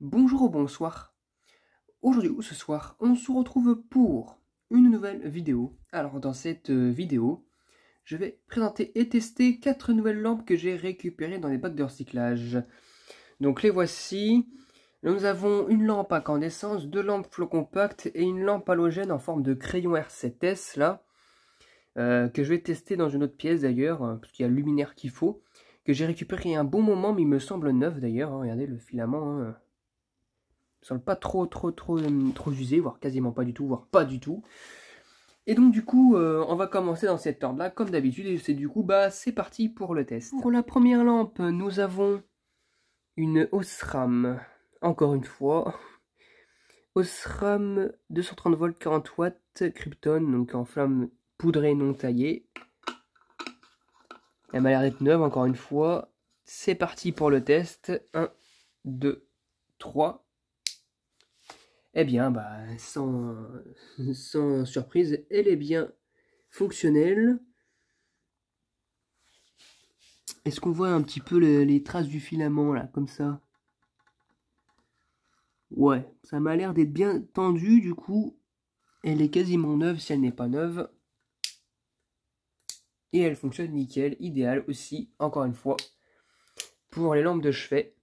Bonjour ou bonsoir. Aujourd'hui ou ce soir, on se retrouve pour une nouvelle vidéo. Alors dans cette vidéo, je vais présenter et tester 4 nouvelles lampes que j'ai récupérées dans les bacs de recyclage. Donc les voici. Nous avons une lampe à incandescence, 2 lampes flow compact et une lampe halogène en forme de crayon R7S là. Que je vais tester dans une autre pièce d'ailleurs, parce qu'il y a le luminaire qu'il faut. Que j'ai récupéré un bon moment, mais il me semble neuf d'ailleurs. Regardez le filament. Il me semble pas trop usé, voire quasiment pas du tout, voire pas du tout. Et donc du coup, on va commencer dans cet ordre-là, comme d'habitude, et c'est du coup, c'est parti pour le test. Pour la première lampe, nous avons une Osram, encore une fois. Osram 230 volts 40 watts Krypton, donc en flamme poudrée non taillée. Elle m'a l'air d'être neuve, encore une fois. C'est parti pour le test. 1, 2, 3. Eh bien, sans surprise, elle est bien fonctionnelle. Est-ce qu'on voit un petit peu les traces du filament, là, comme ça? Ouais, ça m'a l'air d'être bien tendu, du coup. Elle est quasiment neuve si elle n'est pas neuve. Et elle fonctionne nickel, idéal aussi, encore une fois, pour les lampes de chevet.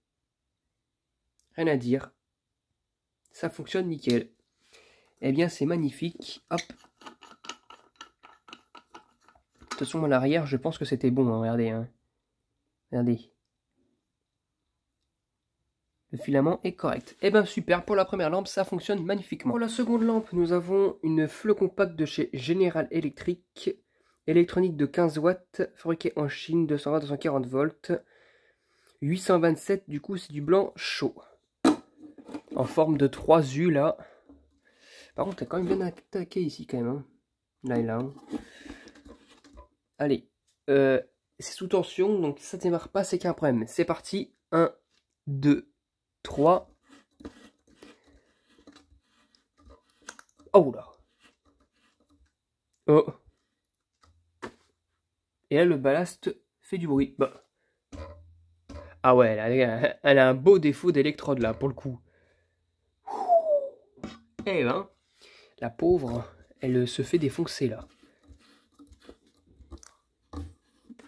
Rien à dire. Ça fonctionne nickel. Eh bien, c'est magnifique. Hop. De toute façon, à l'arrière, je pense que c'était bon. Hein. Regardez. Hein. Regardez. Le filament est correct. Eh bien, super. Pour la première lampe, ça fonctionne magnifiquement. Pour la seconde lampe, nous avons une flow compact de chez General Electric. Électronique de 15 watts. Fabriquée en Chine. 220-240 volts. 827. Du coup, c'est du blanc chaud. En forme de 3 U, là. Par contre, t'as quand même bien attaqué ici, quand même. Hein. Là et là. Hein. Allez, c'est sous tension, donc si ça ne démarre pas, c'est qu'un problème. C'est parti, 1, 2, 3. Oh là. Oh. Et là, le ballast fait du bruit. Bah. Ah ouais, elle a un beau défaut d'électrode là, pour le coup. Eh ben, la pauvre, elle se fait défoncer là.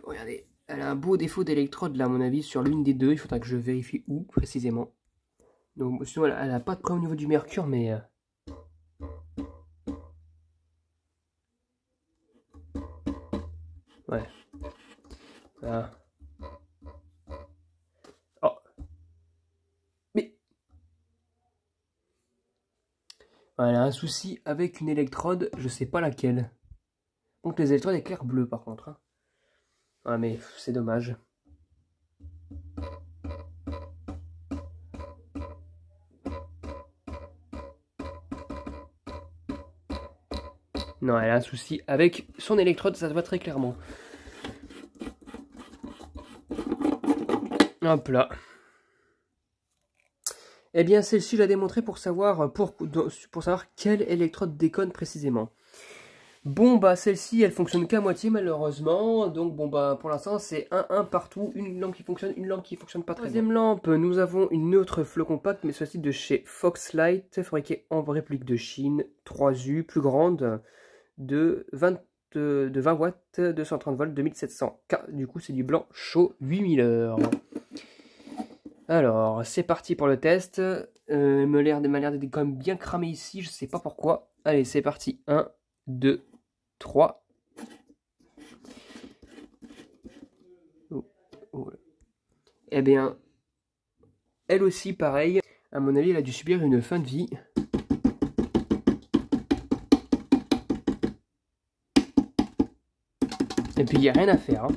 Regardez, elle a un beau défaut d'électrode là à mon avis sur l'une des deux. Il faudra que je vérifie où précisément. Donc sinon elle n'a pas de problème au niveau du mercure mais... Ouais. Voilà. Oh. Mais... Elle a un souci avec une électrode, je sais pas laquelle. Donc les électrodes éclairent bleu par contre. Hein. Ah mais c'est dommage. Non, elle a un souci avec son électrode, ça se voit très clairement. Hop là. Eh bien, celle-ci, je l'ai démontré pour savoir quelle électrode déconne précisément. Bon, celle-ci, elle fonctionne qu'à moitié, malheureusement. Donc, pour l'instant, c'est 1-1 partout. Une lampe qui fonctionne pas très bien. Deuxième lampe, nous avons une autre flow compact, mais celle-ci de chez Foxlight, fabriquée en réplique de Chine. 3U, plus grande, de 20 watts, 230 volts, 2700 K. Du coup, c'est du blanc chaud, 8000 heures. Alors, c'est parti pour le test. M'a l'air d'être quand même bien cramé ici, je sais pas pourquoi. Allez, c'est parti. 1, 2, 3. Oh. Eh bien, elle aussi, pareil. À mon avis, elle a dû subir une fin de vie. Et puis, il n'y a rien à faire. Hein.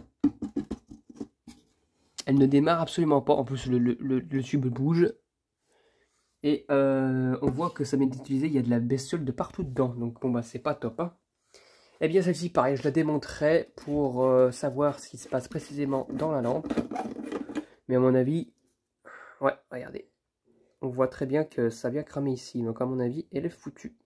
Elle ne démarre absolument pas. En plus, le tube bouge. Et on voit que ça vient d'utiliser. Il y a de la bestiole de partout dedans. Donc, c'est pas top. Hein. Eh bien, celle-ci, pareil, je la démontrerai pour savoir ce qui se passe précisément dans la lampe. Mais à mon avis, ouais, regardez. On voit très bien que ça vient cramer ici. Donc, à mon avis, elle est foutue.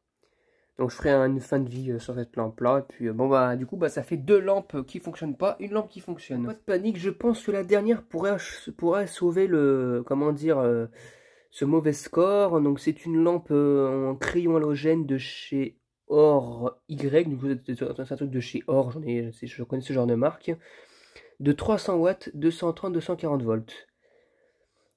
Donc, je ferai une fin de vie sur cette lampe-là. Et puis, du coup, ça fait 2 lampes qui ne fonctionnent pas, une lampe qui fonctionne. Pas de panique, je pense que la dernière pourrait sauver le... Comment dire ce mauvais score. Donc c'est une lampe en crayon halogène de chez Or Y, du coup c'est un truc de chez Or, je connais ce genre de marque, de 300 watts, 230-240 volts.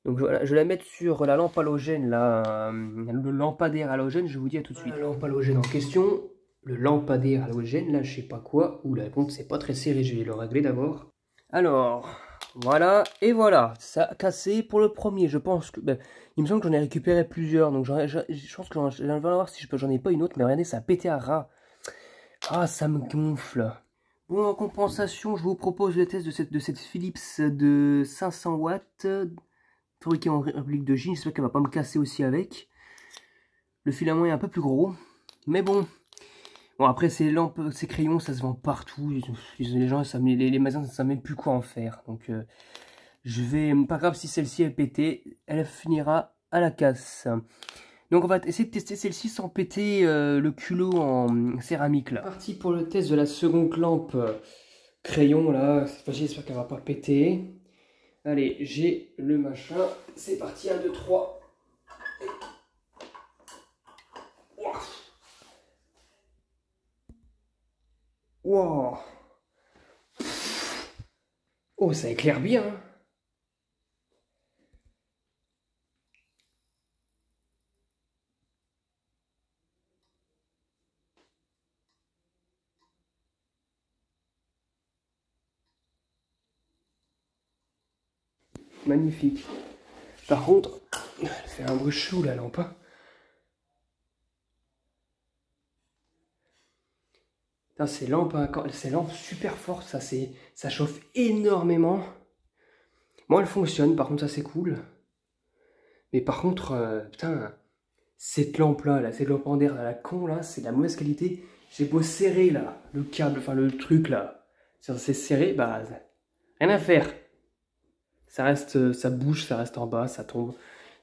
Donc voilà, je vais la mettre sur la lampe halogène, là, le lampadaire halogène, je vous dis à tout de suite. La lampe halogène en question, le lampadaire halogène, là je sais pas quoi, oula, la compte c'est pas très serré, je vais le régler d'abord. Alors, voilà, et voilà, ça a cassé pour le premier, je pense que, ben, il me semble que j'en ai récupéré plusieurs, donc je pense que je vais voir si j'en ai pas une autre, mais regardez, ça a pété à ras. Ah, ça me gonfle. Bon, en compensation, je vous propose le test de cette Philips de 500 watts, fabriquée en réplique de Chine. J'espère qu'elle va pas me casser aussi avec. Le filament est un peu plus gros, mais bon. Bon, après, ces lampes, ces crayons, ça se vend partout. Les gens, les magasins, ça ne savent même plus quoi en faire. Donc, je vais, pas grave si celle-ci est pétée, elle finira à la casse. Donc, on va essayer de tester celle-ci sans péter le culot en céramique là. Parti pour le test de la seconde lampe crayon là. Cette fois-ci, j'espère qu'elle va pas péter. Allez, j'ai le machin. C'est parti, 1, 2, 3. Wow. Oh, ça éclaire bien. Magnifique. Par contre, elle fait un bruit chou la lampe. Ces lampes super fortes, ça chauffe énormément. Bon, elle fonctionne, par contre ça c'est cool. Mais par contre, putain, cette lampe là, cette lampe en d'air à la con là, c'est de la mauvaise qualité. J'ai beau serrer là, le câble, enfin le truc là, c'est serré, bah rien à faire. Ça reste, ça bouge, ça reste en bas, ça tombe.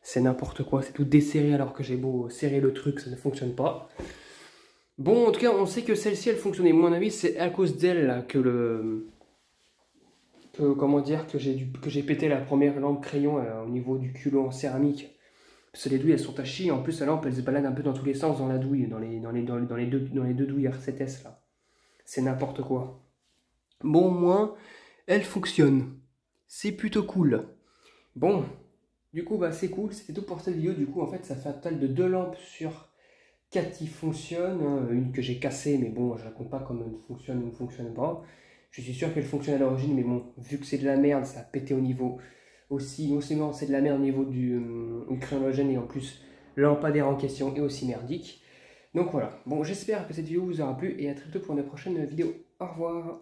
C'est n'importe quoi, c'est tout desserré alors que j'ai beau serrer le truc, ça ne fonctionne pas. Bon, en tout cas, on sait que celle-ci, elle fonctionnait. Mon avis, c'est à cause d'elle comment dire, que j'ai pété la première lampe crayon au niveau du culot en céramique. Parce que les douilles, elles sont tachées. En plus, la lampe, elle se balade un peu dans tous les sens dans la douille, dans les deux douilles R7S, là. C'est n'importe quoi. Bon, au moins, elle fonctionne. C'est plutôt cool. Bon, du coup, bah, c'est cool. C'était tout pour cette vidéo. Du coup, en fait, ça fait un total de 2 lampes sur 4 qui fonctionnent. Une que j'ai cassée, mais bon, je la compte pas comme elle fonctionne ou ne fonctionne pas. Je suis sûr qu'elle fonctionne à l'origine, mais bon, vu que c'est de la merde, ça a pété au niveau aussi. Non seulement c'est de la merde au niveau du crayon halogène, et en plus, le lampadaire en question est aussi merdique. Donc voilà. Bon, j'espère que cette vidéo vous aura plu, et à très bientôt pour une prochaine vidéo. Au revoir.